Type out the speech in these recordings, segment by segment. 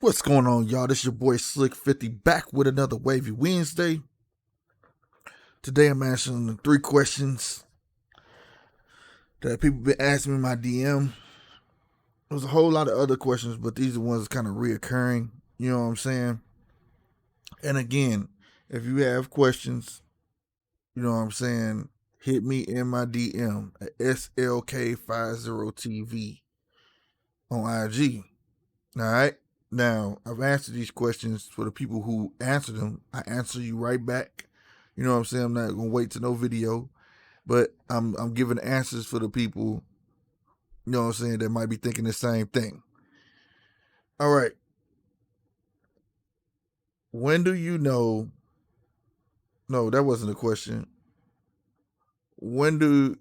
What's going on, y'all? This is your boy Slick 50 back with another Wavy Wednesday. Today I'm answering the 3 questions that people been asking me in my DM. There's a whole lot of other questions, but these are the ones that's kind of reoccurring. You know what I'm saying? And again, if you have questions, you know what I'm saying, hit me in my DM at SLK50TV on IG. All right? Now, I've answered these questions for the people who answer them. I answer you right back. You know what I'm saying? I'm not gonna wait to no video, but I'm giving answers for the people, you know what I'm saying, that might be thinking the same thing. All right. When do you know? No, that wasn't a question. When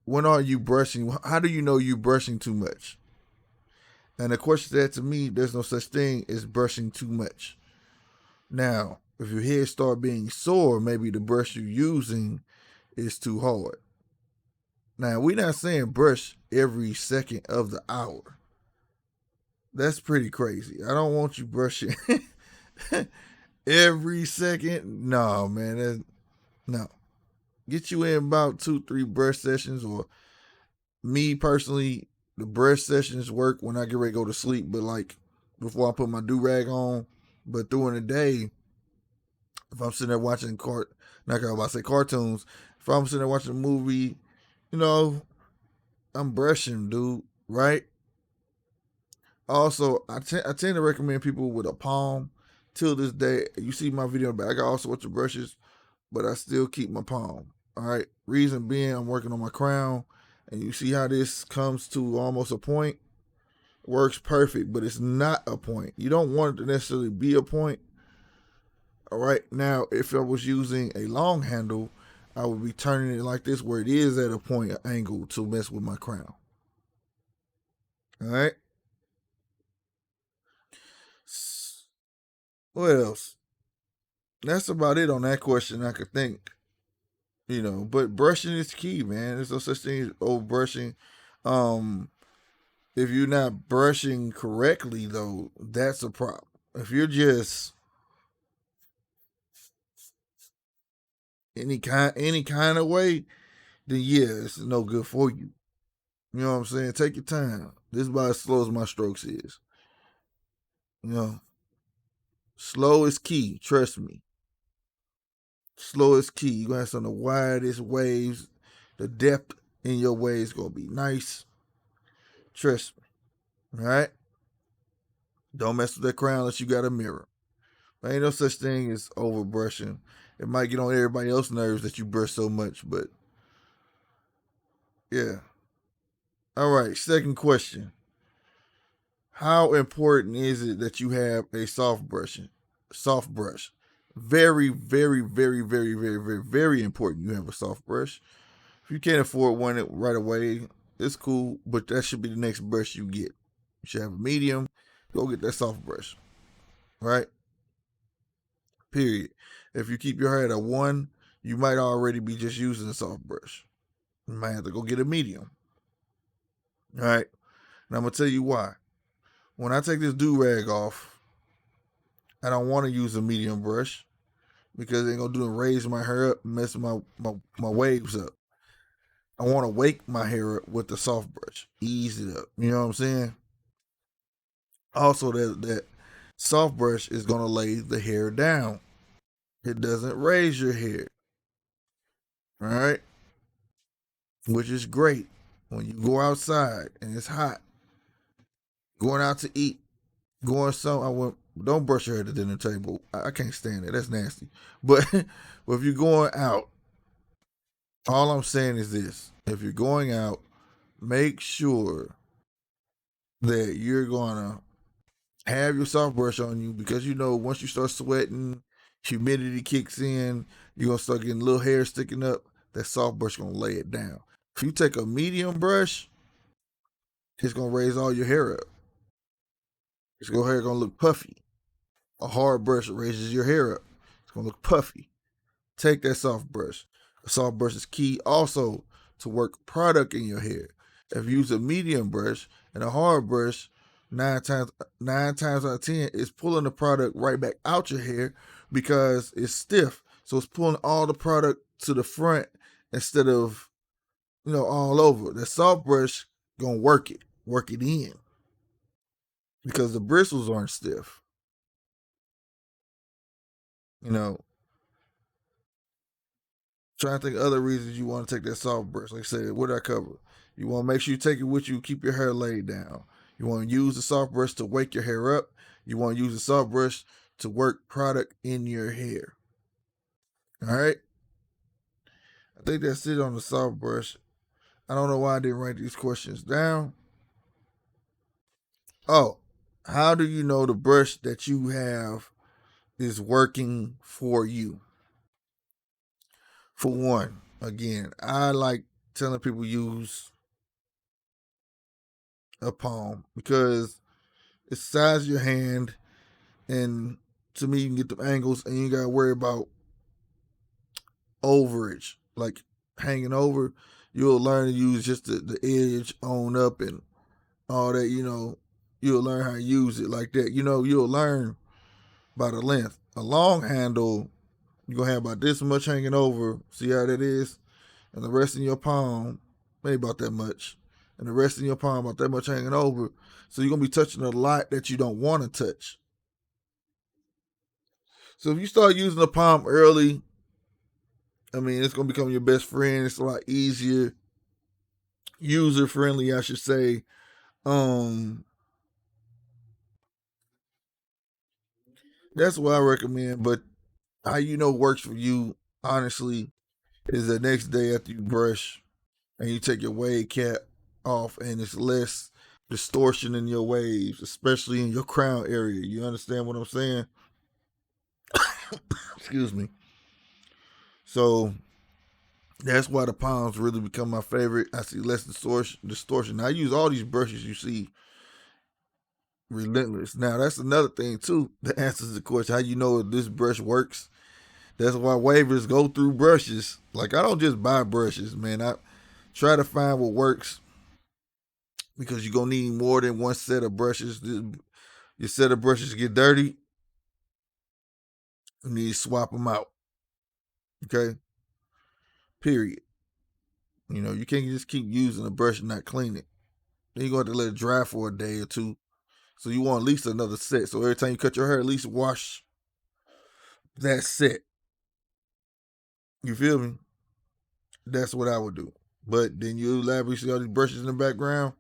are you brushing? How do you know you brushing too much? And the question that to me, there's no such thing as brushing too much. Now, if your head start being sore, maybe the brush you're using is too hard. Now, we're not saying brush every second of the hour. That's pretty crazy. I don't want you brushing every second. No, man. No. Get you in about 2, 3 brush sessions, or me personally, the brush sessions work when I get ready to go to sleep, but like before I put my do rag on. But during the day, if I'm sitting there watching not gonna about to say cartoons, if I'm sitting there watching a movie, you know, I'm brushing, dude, right? Also, I tend to recommend people with a palm. Till this day, you see my video back. I got all sorts of brushes, but I still keep my palm. All right. Reason being, I'm working on my crown, and you see how this comes to almost a point. Works perfect, but it's not a point. You don't want it to necessarily be a point. All right. Now, if I was using a long handle, I would be turning it like this, where it is at a point angle to mess with my crown. All right. What else? That's about it on that question I could think. But brushing is key, man. There's no such thing as old brushing. Um, if you're not brushing correctly, though, that's a problem. If you're just any kind of way, then yeah, it's no good for you. You know what I'm saying? Take your time. This is about as slow as my strokes is. You know, slow is key. Trust me. Slow is key. You're gonna have some of the widest waves. The depth in your waves gonna be nice. Trust me. All right. Don't mess with that crown unless you got a mirror. There ain't no such thing as over brushing. It might get on everybody else's nerves that you brush so much, but yeah. All right, second question. How important is it that you have a soft brush? Very, very, very, very, very, very, very important you have a soft brush. If you can't afford one right away, it's cool, but that should be the next brush you get. You should have a medium, go get that soft brush. Right? Period. If you keep your hair at a 1, you might already be just using a soft brush. You might have to go get a medium. All right. And I'm going to tell you why. When I take this do rag off, I don't want to use a medium brush because it ain't going to do is raise my hair up and mess my waves up. I want to wake my hair up with the soft brush, ease it up. You know what I'm saying? Also, that soft brush is going to lay the hair down. It doesn't raise your hair. All right. Which is great when you go outside and it's hot, going out to eat, going some. Don't brush your hair at the dinner table. I can't stand it. That's nasty. But but if you're going out, all I'm saying is this: if you're going out, make sure that you're gonna have your soft brush on you, because once you start sweating, humidity kicks in. You're gonna start getting little hair sticking up. That soft brush gonna lay it down. If you take a medium brush, it's gonna raise all your hair up. Your hair gonna look puffy. A hard brush raises your hair up. It's gonna look puffy. Take that soft brush. A soft brush is key also to work product in your hair. If you use a medium brush and a hard brush, nine times out of 10, it's pulling the product right back out your hair because it's stiff. So it's pulling all the product to the front instead of, all over. The soft brush gonna work it in because the bristles aren't stiff. You know, trying to think of other reasons you want to take that soft brush. Like I said, what did I cover? You want to make sure you take it with you, keep your hair laid down. You want to use the soft brush to wake your hair up. You want to use the soft brush to work product in your hair. All right. I think that's it on the soft brush. I don't know why I didn't write these questions down. Oh, how do you know the brush that you have is working for you? For one, again, I like telling people use a palm because it's the size of your hand, and to me, you can get the angles, and you gotta worry about overage, like hanging over. You'll learn to use just the edge on up and all that. You'll learn how to use it like that. You'll learn by the length. A long handle, you're gonna have about this much hanging over. See how that is? And the rest in your palm, maybe about that much. And the rest in your palm, about that much hanging over. So you're gonna be touching a lot that you don't want to touch. So if you start using the palm early, it's gonna become your best friend. It's a lot easier, user friendly, I should say. That's what I recommend. But how works for you, honestly, is the next day after you brush and you take your wave cap off and it's less distortion in your waves, especially in your crown area. You understand what I'm saying? Excuse me. So that's why the palms really become my favorite. I see less distortion. I use all these brushes you see relentless. Now that's another thing too that answers the question how you know if this brush works. That's why wavers go through brushes. Like I don't just buy brushes, man. I try to find what works because you're gonna need more than one set of brushes. Your set of brushes get dirty, you need to swap them out. Okay? Period. You can't just keep using a brush and not clean it. Then you're going to have to let it dry for a day or two. So you want at least another set. So every time you cut your hair, at least wash that set. You feel me? That's what I would do. But then you elaborate, see all these brushes in the background.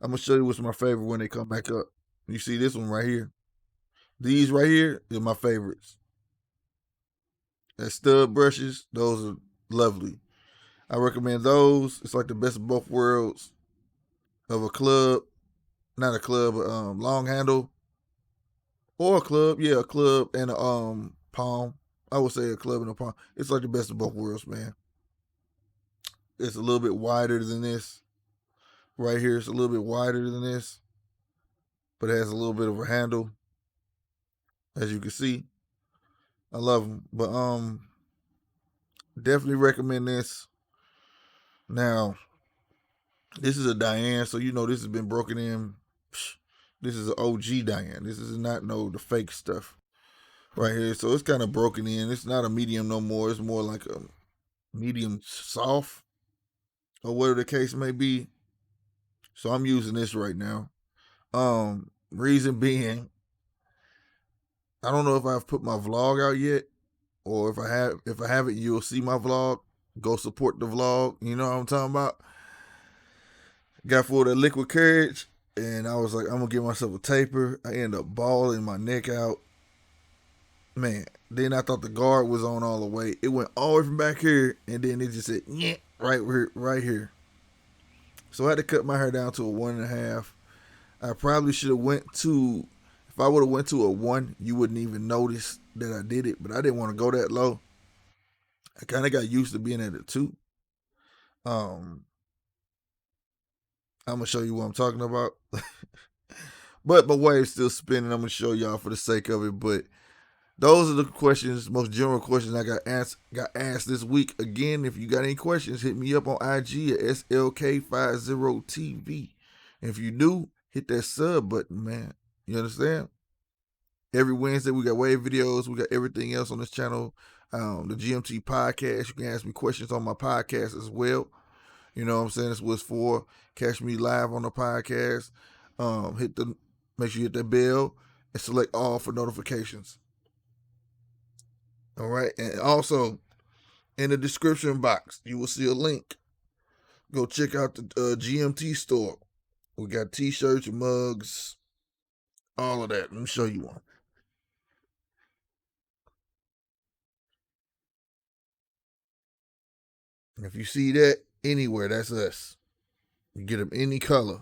I'm going to show you what's my favorite when they come back up. You see this one right here. These right here are my favorites. As stud brushes, those are lovely. I recommend those. It's like the best of both worlds of a club. Not a club, long handle. Or a club. Yeah, a club and a palm. I would say a club and a palm. It's like the best of both worlds, man. It's a little bit wider than this. Right here, it's a little bit wider than this. But it has a little bit of a handle. As you can see. I love them. But definitely recommend this. Now, this is a Diane, so this has been broken in. This is an OG Diane. This is not the fake stuff right here. So it's kind of broken in. It's not a medium no more. It's more like a medium soft or whatever the case may be. So I'm using this right now. Reason being, I don't know if I've put my vlog out yet, or if I haven't, you'll see my vlog. Go support the vlog. You know what I'm talking about? Got full of the liquid courage, and I was like, I'm gonna give myself a taper. I ended up balling my neck out. Man, then I thought the guard was on all the way. It went all the way from back here, and then it just said, yeah, right here. So I had to cut my hair down to a 1.5. I probably should have if I would have went to a 1, you wouldn't even notice that I did it, but I didn't want to go that low. I kind of got used to being at a 2. I'm gonna show you what I'm talking about. But my wave's still spinning. I'm gonna show y'all for the sake of it. But those are the questions, most general questions I got asked this week. Again, if you got any questions, hit me up on IG at SLK50TV. And if you do, hit that sub button, man. You understand? Every Wednesday we got wave videos. We got everything else on this channel. The GMT podcast. You can ask me questions on my podcast as well. You know what I'm saying? This was for. Catch me live on the podcast. Make sure you hit that bell and select all for notifications. All right. And also in the description box, you will see a link. Go check out the GMT store. We got t-shirts, mugs, all of that. Let me show you one. If you see that anywhere, that's us. You get them any color.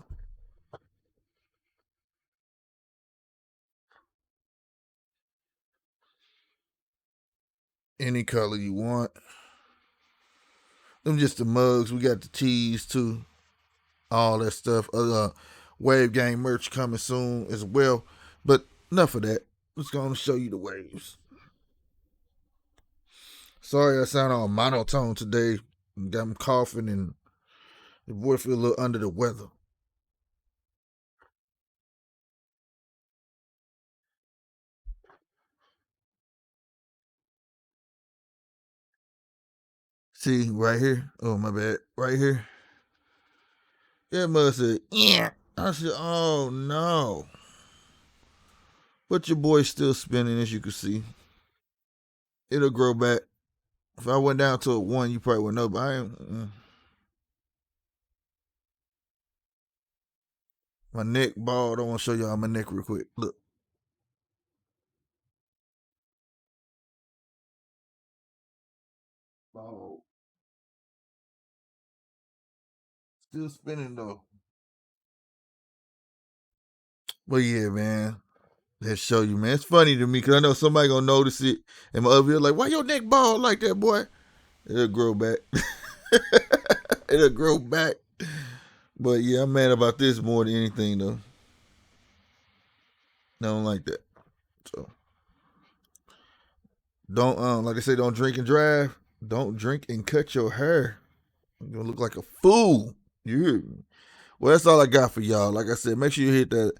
Any color you want. Them just the mugs. We got the tees too. All that stuff. Wave Gang merch coming soon as well. But enough of that. Let's go and show you the waves. Sorry I sound all monotone today. I'm coughing and the boy feel a little under the weather. See, right here. Oh, my bad. Right here. That must said, yeah. I said, oh no. But your boy's still spinning, as you can see. It'll grow back. If I went down to a 1, you probably wouldn't know, but I am. My neck bald. I want to show y'all my neck real quick. Look. Bald. Still spinning though. But yeah, man. Let's show you, man. It's funny to me because I know somebody gonna notice it. And my other ear like, why your neck bald like that, boy? It'll grow back. It'll grow back. But yeah, I'm mad about this more than anything though. I don't like that. So don't like I say, don't drink and drive. Don't drink and cut your hair. You're gonna look like a fool. You hear me? Well, that's all I got for y'all. Like I said, make sure you hit that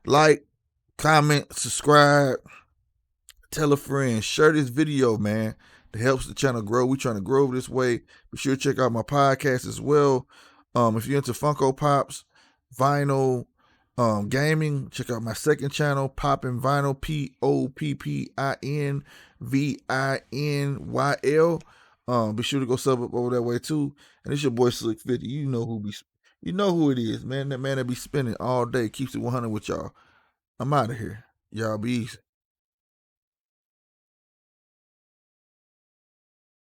like, comment, subscribe, tell a friend, share this video, man. That helps the channel grow. We trying to grow this way. Be sure to check out my podcast as well. If you're into Funko Pops, vinyl, gaming, check out my second channel, Poppin Vinyl, POPPINVINYL. Be sure to go sub up over that way too. And it's your boy Slick 50. You know who it is, man. That man that be spinning all day, keeps it 100 with y'all. I'm out of here. Y'all be easy.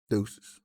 Deuces.